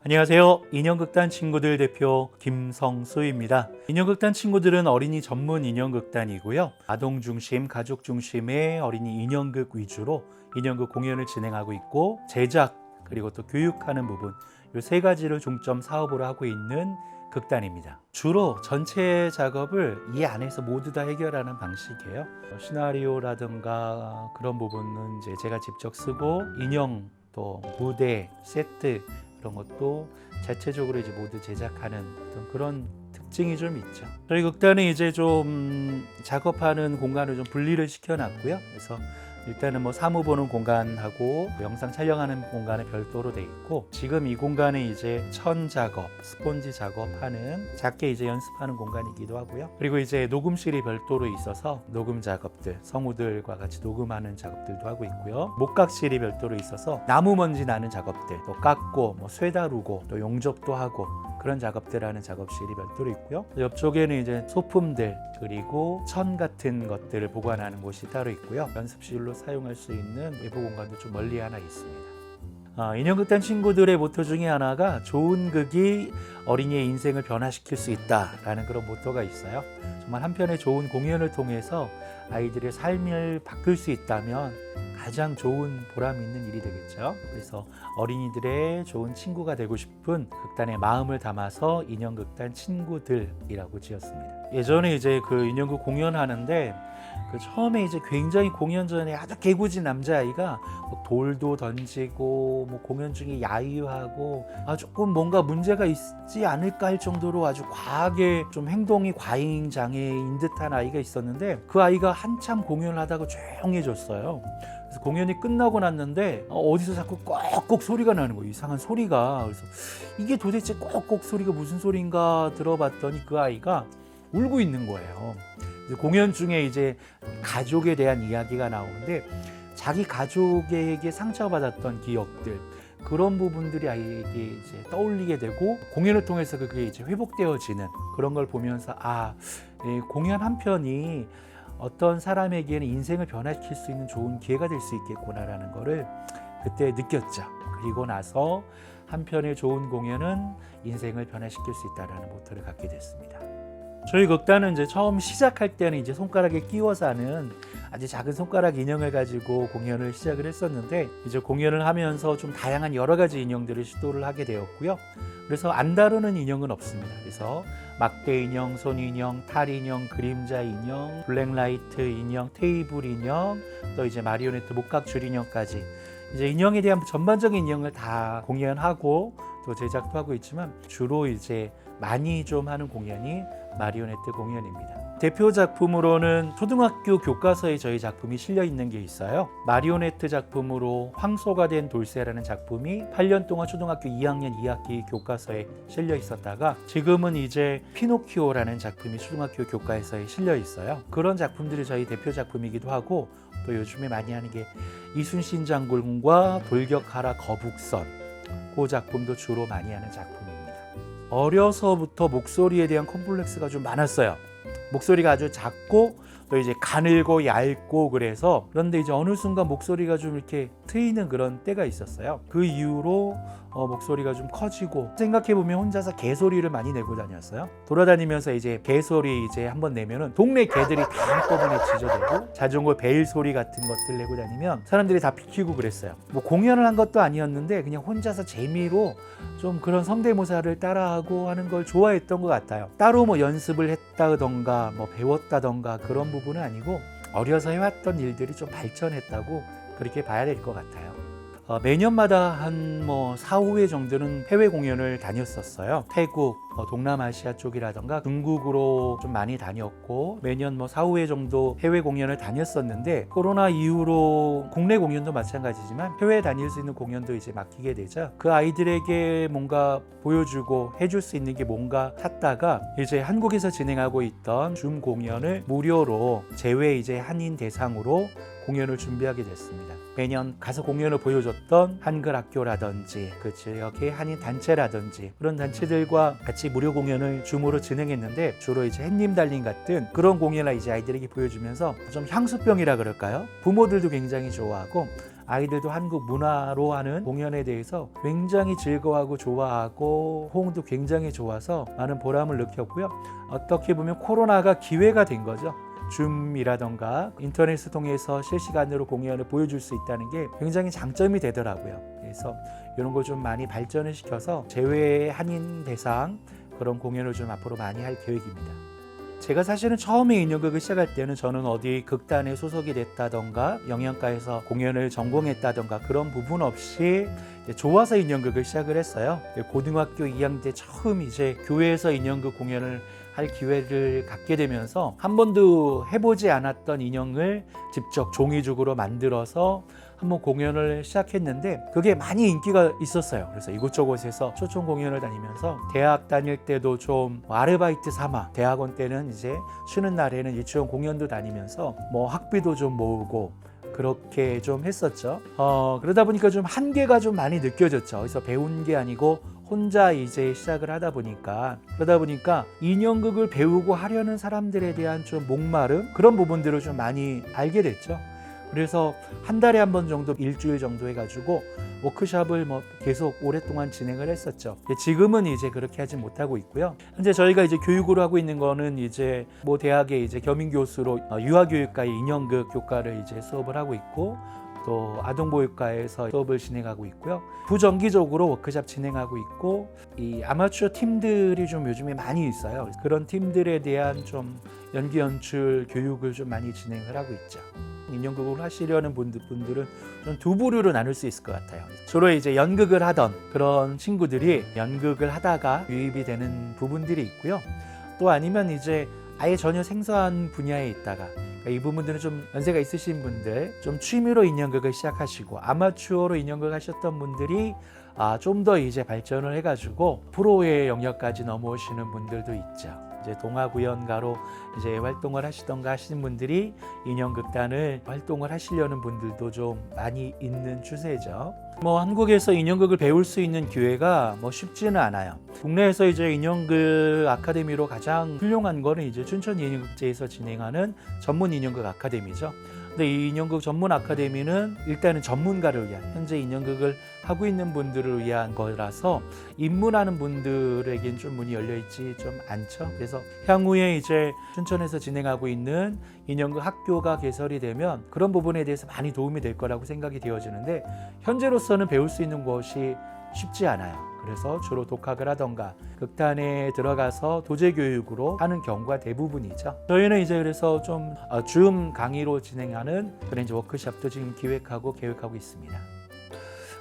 안녕하세요. 인형극단 친구들 대표 김성수입니다. 인형극단 친구들은 어린이 전문 인형극단이고요. 아동 중심, 가족 중심의 어린이 인형극 위주로 인형극 공연을 진행하고 있고, 제작 그리고 또 교육하는 부분, 이 세 가지를 중점 사업으로 하고 있는 극단입니다. 주로 전체 작업을 이 안에서 모두 다 해결하는 방식이에요. 시나리오라든가 그런 부분은 이제 제가 직접 쓰고, 인형 또 무대, 세트 그런 것도 자체적으로 이제 모두 제작하는 어떤 그런 특징이 좀 있죠. 저희 극단은 이제 좀 작업하는 공간을 좀 분리를 시켜놨고요. 그래서 일단은 뭐 사무 보는 공간하고 영상 촬영하는 공간은 별도로 돼 있고, 지금 이 공간은 이제 천 작업, 스폰지 작업하는 작게 이제 연습하는 공간이기도 하고요. 그리고 이제 녹음실이 별도로 있어서 녹음 작업들, 성우들과 같이 녹음하는 작업들도 하고 있고요. 목각실이 별도로 있어서 나무 먼지 나는 작업들, 또 깎고 뭐 쇠 다루고 또 용접도 하고 그런 작업들 하는 작업실이 별도로 있고요. 옆쪽에는 이제 소품들 그리고 천 같은 것들을 보관하는 곳이 따로 있고요. 연습실로 사용할 수 있는 외부 공간도 좀 멀리 하나 있습니다. 인형극단 친구들의 모토 중에 하나가 좋은 극이 어린이의 인생을 변화시킬 수 있다라는 그런 모토가 있어요. 정말 한편의 좋은 공연을 통해서 아이들의 삶을 바꿀 수 있다면 가장 좋은 보람 있는 일이 되겠죠. 그래서 어린이들의 좋은 친구가 되고 싶은 극단의 마음을 담아서 인형극단 친구들이라고 지었습니다. 예전에 이제 그 인형극 공연하는데 처음에 이제 굉장히 공연 전에 아주 개구진 남자아이가 돌도 던지고 뭐 공연 중에 야유하고 조금 뭔가 문제가 있지 않을까 할 정도로 아주 과하게 좀 행동이 과잉 장애인 듯한 아이가 있었는데, 그 아이가 한참 공연을 하다가 조용해졌어요. 그래서 공연이 끝나고 났는데 어디서 자꾸 꺽꺽 소리가 나는 거예요. 이상한 소리가. 그래서 이게 도대체 꺽꺽 소리가 무슨 소리인가 들어봤더니 그 아이가 울고 있는 거예요. 공연 중에 이제 가족에 대한 이야기가 나오는데, 자기 가족에게 상처받았던 기억들, 그런 부분들이 아이에게 이제 떠올리게 되고, 공연을 통해서 그게 이제 회복되어지는 그런 걸 보면서 공연 한 편이 어떤 사람에게는 인생을 변화시킬 수 있는 좋은 기회가 될 수 있겠구나라는 거를 그때 느꼈죠. 그리고 나서 한 편의 좋은 공연은 인생을 변화시킬 수 있다라는 모토를 갖게 됐습니다. 저희 극단은 이제 처음 시작할 때는 이제 손가락에 끼워서 하는 아주 작은 손가락 인형을 가지고 공연을 시작을 했었는데, 이제 공연을 하면서 좀 다양한 여러 가지 인형들을 시도를 하게 되었고요. 그래서 안 다루는 인형은 없습니다. 그래서 막대 인형, 손 인형, 탈 인형, 그림자 인형, 블랙라이트 인형, 테이블 인형, 또 이제 마리오네트 목각줄 인형까지 이제 인형에 대한 전반적인 인형을 다 공연하고 또 제작도 하고 있지만, 주로 이제 많이 좀 하는 공연이 마리오네트 공연입니다. 대표 작품으로는 초등학교 교과서에 저희 작품이 실려 있는 게 있어요. 마리오네트 작품으로 황소가 된 돌쇠라는 작품이 8년 동안 초등학교 2학년 2학기 교과서에 실려 있었다가, 지금은 이제 피노키오라는 작품이 초등학교 교과서에 실려 있어요. 그런 작품들이 저희 대표 작품이기도 하고, 또 요즘에 많이 하는 게 이순신 장군과 돌격하라 거북선, 그 작품도 주로 많이 하는 작품입니다. 어려서부터 목소리에 대한 컴플렉스가 좀 많았어요. 목소리가 아주 작고 또 이제 가늘고 얇고 그래서, 그런데 이제 어느 순간 목소리가 좀 이렇게 트이는 그런 때가 있었어요. 그 이후로 목소리가 좀 커지고, 생각해보면 혼자서 개소리를 많이 내고 다녔어요. 돌아다니면서 이제 개소리 이제 한번 내면은 동네 개들이 다 한꺼번에 짖어대고, 자전거 벨 소리 같은 것들 내고 다니면 사람들이 다 비키고 그랬어요. 뭐 공연을 한 것도 아니었는데 그냥 혼자서 재미로 좀 그런 성대모사를 따라하고 하는 걸 좋아했던 것 같아요. 따로 뭐 연습을 했다던가 뭐 배웠다던가 그런 부분은 아니고, 어려서 해왔던 일들이 좀 발전했다고 그렇게 봐야 될 것 같아요. 매년마다 한 뭐 4, 5회 정도는 해외 공연을 다녔었어요. 태국, 동남아시아 쪽이라던가 중국으로 좀 많이 다녔고, 매년 뭐 4, 5회 정도 해외 공연을 다녔었는데, 코로나 이후로 국내 공연도 마찬가지지만 해외에 다닐 수 있는 공연도 이제 막히게 되죠. 그 아이들에게 뭔가 보여주고 해줄 수 있는 게 뭔가 찾다가 이제 한국에서 진행하고 있던 줌 공연을 무료로 제외 이제 한인 대상으로 공연을 준비하게 됐습니다. 매년 가서 공연을 보여줬던 한글학교라든지 그 지역의 한인 단체라든지 그런 단체들과 같이 무료 공연을 줌으로 진행했는데, 주로 이제 햇님 달린 같은 그런 공연을 이제 아이들에게 보여주면서 좀 향수병이라 그럴까요? 부모들도 굉장히 좋아하고 아이들도 한국 문화로 하는 공연에 대해서 굉장히 즐거워하고 좋아하고 호응도 굉장히 좋아서 많은 보람을 느꼈고요. 어떻게 보면 코로나가 기회가 된 거죠. 줌이라던가 인터넷을 통해서 실시간으로 공연을 보여줄 수 있다는 게 굉장히 장점이 되더라고요. 그래서 이런 거 좀 많이 발전을 시켜서 재외 한인 대상 그런 공연을 좀 앞으로 많이 할 계획입니다. 제가 사실은 처음에 인형극을 시작할 때는 저는 어디 극단에 소속이 됐다던가 영양과에서 공연을 전공했다던가 그런 부분 없이 좋아서 인형극을 시작을 했어요. 고등학교 2학년 때 처음 이제 교회에서 인형극 공연을 할 기회를 갖게 되면서 한 번도 해보지 않았던 인형을 직접 종이죽으로 만들어서 한번 공연을 시작했는데 그게 많이 인기가 있었어요. 그래서 이곳저곳에서 초청 공연을 다니면서 대학 다닐 때도 좀 아르바이트 삼아 대학원 때는 이제 쉬는 날에는 유치원 공연도 다니면서 뭐 학비도 좀 모으고 그렇게 좀 했었죠. 그러다 보니까 좀 한계가 좀 많이 느껴졌죠. 그래서 배운 게 아니고 혼자 이제 시작을 하다 보니까 그러다 보니까 인형극을 배우고 하려는 사람들에 대한 좀 목마름 그런 부분들을 좀 많이 알게 됐죠. 그래서 한 달에 한 번 정도 일주일 정도 해가지고 워크숍을 뭐 계속 오랫동안 진행을 했었죠. 지금은 이제 그렇게 하지 못하고 있고요. 현재 저희가 이제 교육으로 하고 있는 거는 이제 뭐 대학에 이제 겸임 교수로 유아교육과의 인형극 교과를 이제 수업을 하고 있고 또 아동보육과에서 수업을 진행하고 있고요. 부정기적으로 워크숍 진행하고 있고 이 아마추어 팀들이 좀 요즘에 많이 있어요. 그런 팀들에 대한 좀 연기 연출 교육을 좀 많이 진행을 하고 있죠. 인형극을 하시려는 분들은 좀 두 부류로 나눌 수 있을 것 같아요. 주로 이제 연극을 하던 그런 친구들이 연극을 하다가 유입이 되는 부분들이 있고요. 또 아니면 이제 아예 전혀 생소한 분야에 있다가 이 부분들은 좀 연세가 있으신 분들, 좀 취미로 인형극을 시작하시고 아마추어로 인형극 하셨던 분들이 좀 더 이제 발전을 해가지고 프로의 영역까지 넘어오시는 분들도 있죠. 이제 동아구연가로 이제 활동을 하시던가 하시는 분들이 인형극단을 활동을 하시려는 분들도 좀 많이 있는 추세죠. 뭐 한국에서 인형극을 배울 수 있는 기회가 뭐 쉽지는 않아요. 국내에서 이제 인형극 아카데미로 가장 훌륭한 거는 이제 춘천 인형극제에서 진행하는 전문 인형극 아카데미죠. 근데 이 인형극 전문 아카데미는 일단은 전문가를 위한 현재 인형극을 하고 있는 분들을 위한 거라서 입문하는 분들에겐 좀 문이 열려 있지 좀 않죠. 그래서 향후에 이제 춘천에서 진행하고 있는 인형극 학교가 개설이 되면 그런 부분에 대해서 많이 도움이 될 거라고 생각이 되어지는데 현재로서는 배울 수 있는 것이 쉽지 않아요. 그래서 주로 독학을 하던가 극단에 들어가서 도제 교육으로 하는 경우가 대부분이죠. 저희는 이제 그래서 좀 줌 강의로 진행하는 그런 이제 워크숍도 지금 기획하고 계획하고 있습니다.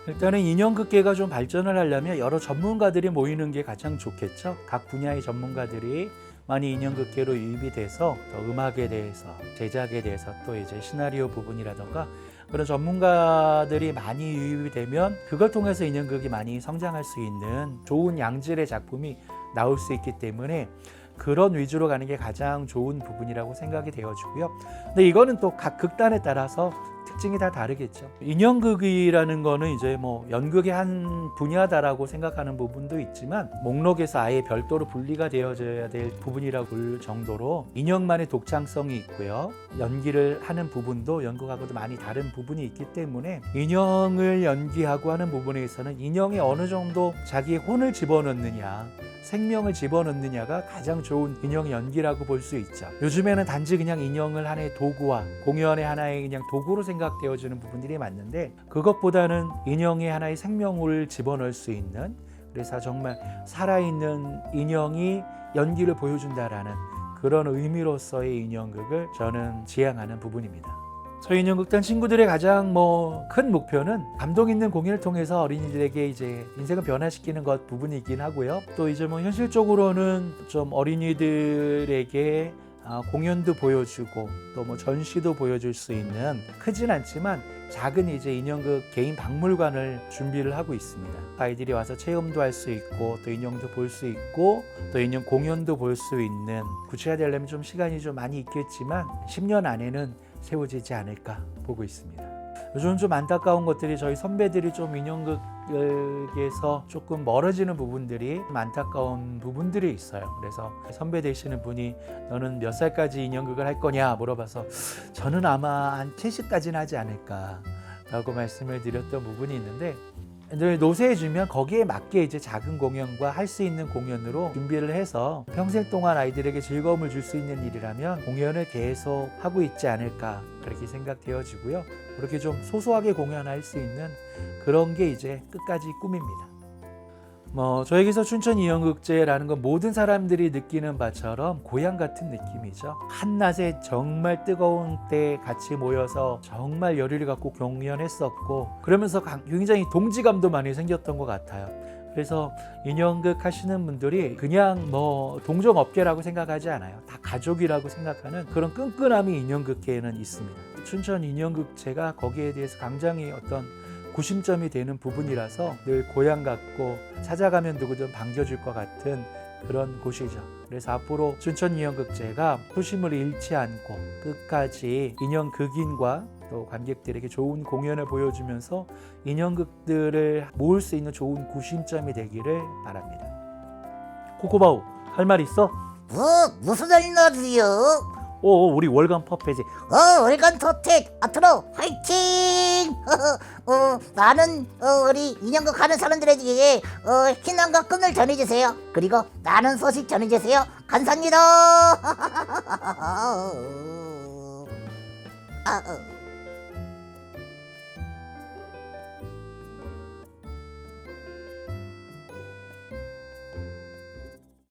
일단은 인형극계가 좀 발전을 하려면 여러 전문가들이 모이는 게 가장 좋겠죠. 각 분야의 전문가들이 많이 인형극계로 유입이 돼서 더 음악에 대해서, 제작에 대해서 또 이제 시나리오 부분이라던가 그런 전문가들이 많이 유입이 되면 그걸 통해서 인형극이 많이 성장할 수 있는 좋은 양질의 작품이 나올 수 있기 때문에 그런 위주로 가는 게 가장 좋은 부분이라고 생각이 되어지고요. 근데 이거는 또 각 극단에 따라서 특징이 다 다르겠죠. 인형극이라는 거는 이제 뭐 연극의 한 분야다라고 생각하는 부분도 있지만 목록에서 아예 별도로 분리가 되어져야 될 부분이라고 볼 정도로 인형만의 독창성이 있고요. 연기를 하는 부분도 연극하고도 많이 다른 부분이 있기 때문에 인형을 연기하고 하는 부분에 있어서는 인형에 어느 정도 자기의 혼을 집어넣느냐 생명을 집어넣느냐가 가장 좋은 인형 연기라고 볼 수 있죠. 요즘에는 단지 그냥 인형을 하나의 도구와 공연의 하나의 그냥 도구로 생각되어지는 부분들이 많은데 그것보다는 인형의 하나의 생명을 집어넣을 수 있는 그래서 정말 살아있는 인형이 연기를 보여준다라는 그런 의미로서의 인형극을 저는 지향하는 부분입니다. 저희 인형극단 친구들의 가장 큰 목표는 감동 있는 공연을 통해서 어린이들에게 이제 인생을 변화시키는 것 부분이긴 하고요. 또 이제 현실적으로는 좀 어린이들에게 공연도 보여주고 또 전시도 보여줄 수 있는 크진 않지만 작은 이제 인형극 개인 박물관을 준비를 하고 있습니다. 아이들이 와서 체험도 할 수 있고 또 인형도 볼 수 있고 또 인형 공연도 볼 수 있는 구체화되려면 좀 시간이 좀 많이 있겠지만 10년 안에는 세워지지 않을까 보고 있습니다. 요즘 좀 안타까운 것들이 저희 선배들이 좀 인형극에서 조금 멀어지는 부분들이 좀 안타까운 부분들이 있어요. 그래서 선배 되시는 분이 너는 몇 살까지 인형극을 할 거냐 물어봐서 저는 아마 한 70까지는 하지 않을까 라고 말씀을 드렸던 부분이 있는데, 늘 노쇠해지면 거기에 맞게 이제 작은 공연과 할 수 있는 공연으로 준비를 해서 평생 동안 아이들에게 즐거움을 줄 수 있는 일이라면 공연을 계속 하고 있지 않을까 그렇게 생각되어지고요. 그렇게 좀 소소하게 공연할 수 있는 그런 게 이제 끝까지 꿈입니다. 저에게서 춘천 인형극제라는 건 모든 사람들이 느끼는 바처럼 고향 같은 느낌이죠. 한낮에 정말 뜨거운 때 같이 모여서 정말 열의를 갖고 공연했었고, 그러면서 굉장히 동지감도 많이 생겼던 것 같아요. 그래서 인형극 하시는 분들이 그냥 동종업계라고 생각하지 않아요. 다 가족이라고 생각하는 그런 끈끈함이 인형극계에는 있습니다. 춘천 인형극제가 거기에 대해서 굉장히 어떤 구심점이 되는 부분이라서 늘 고향 같고 찾아가면 누구든 반겨줄 것 같은 그런 곳이죠. 그래서 앞으로 춘천 인형극제가 초심을 잃지 않고 끝까지 인형극인과 또 관객들에게 좋은 공연을 보여주면서 인형극들을 모을 수 있는 좋은 구심점이 되기를 바랍니다. 코코바우, 할 말 있어? 무슨 날이나지요? 우리 월간 퍼페지. 월간 토택 앞으로 화이팅! 나는 우리 인형극 하는 사람들에게 희망과 끈을 전해주세요. 그리고 나는 소식 전해주세요. 감사합니다.